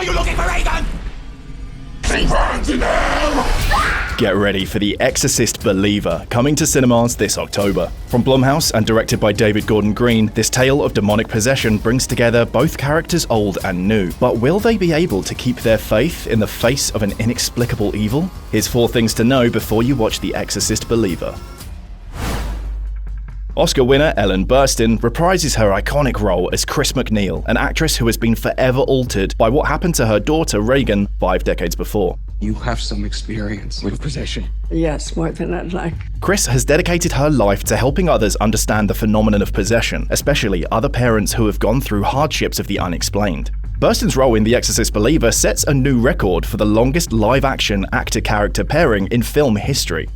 Are you looking for Reagan? She burns in hell! Get ready for The Exorcist Believer, coming to cinemas this October. From Blumhouse and directed by David Gordon Green, this tale of demonic possession brings together both characters old and new. But will they be able to keep their faith in the face of an inexplicable evil? Here's 4 things to know before you watch The Exorcist Believer. Oscar winner Ellen Burstin reprises her iconic role as Chris MacNeil, an actress who has been forever altered by what happened to her daughter Reagan 5 decades before. You have some experience with possession. Yes, more than I'd like. Chris has dedicated her life to helping others understand the phenomenon of possession, especially other parents who have gone through hardships of the unexplained. Burstin's role in The Exorcist Believer sets a new record for the longest live-action actor-character pairing in film history.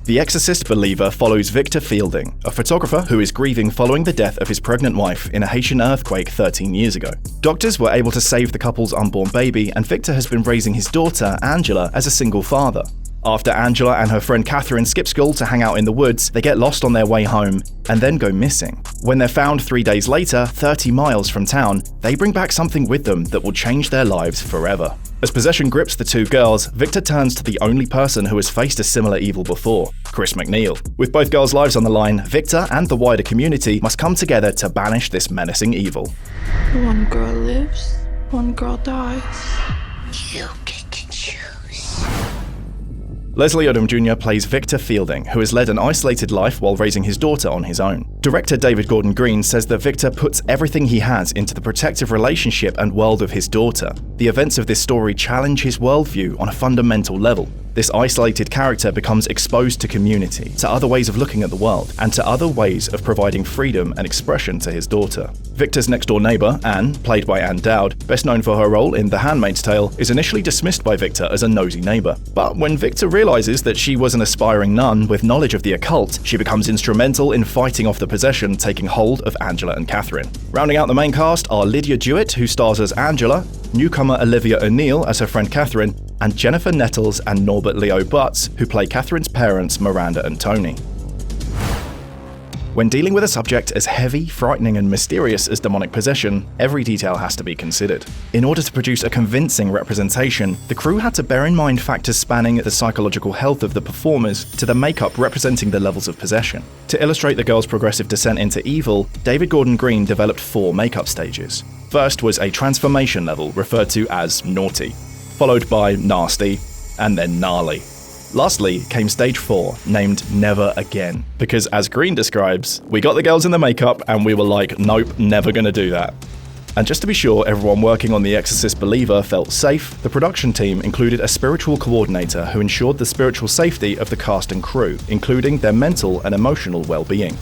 The Exorcist Believer follows Victor Fielding, a photographer who is grieving following the death of his pregnant wife in a Haitian earthquake 13 years ago. Doctors were able to save the couple's unborn baby, and Victor has been raising his daughter, Angela, as a single father. After Angela and her friend Catherine skip school to hang out in the woods, they get lost on their way home and then go missing. When they're found 3 days later, 30 miles from town, they bring back something with them that will change their lives forever. As possession grips the 2 girls, Victor turns to the only person who has faced a similar evil before, Chris MacNeil. With both girls' lives on the line, Victor and the wider community must come together to banish this menacing evil. One girl lives, one girl dies. You can choose. Leslie Odom Jr. plays Victor Fielding, who has led an isolated life while raising his daughter on his own. Director David Gordon Green says that Victor puts everything he has into the protective relationship and world of his daughter. The events of this story challenge his worldview on a fundamental level. This isolated character becomes exposed to community, to other ways of looking at the world, and to other ways of providing freedom and expression to his daughter. Victor's next-door neighbor, Anne, played by Anne Dowd, best known for her role in The Handmaid's Tale, is initially dismissed by Victor as a nosy neighbor. But when Victor realizes that she was an aspiring nun with knowledge of the occult, she becomes instrumental in fighting off the possession taking hold of Angela and Catherine. Rounding out the main cast are Lydia Dewitt, who stars as Angela, newcomer Olivia O'Neill as her friend Catherine, and Jennifer Nettles and Norbert Leo Butz, who play Catherine's parents Miranda and Tony. When dealing with a subject as heavy, frightening, and mysterious as demonic possession, every detail has to be considered. In order to produce a convincing representation, the crew had to bear in mind factors spanning the psychological health of the performers to the makeup representing the levels of possession. To illustrate the girls' progressive descent into evil, David Gordon Green developed 4 makeup stages. First was a transformation level referred to as naughty, followed by nasty, and then gnarly. Lastly came stage 4, named Never Again, because as Green describes, we got the girls in the makeup and we were like, nope, never gonna do that. And just to be sure everyone working on The Exorcist Believer felt safe, the production team included a spiritual coordinator who ensured the spiritual safety of the cast and crew, including their mental and emotional well-being.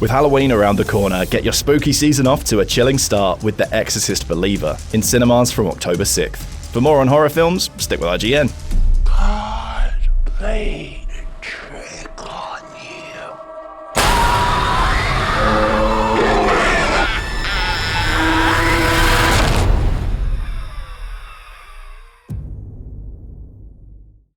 With Halloween around the corner, get your spooky season off to a chilling start with The Exorcist Believer, in cinemas from October 6th. For more on horror films, stick with IGN. Please.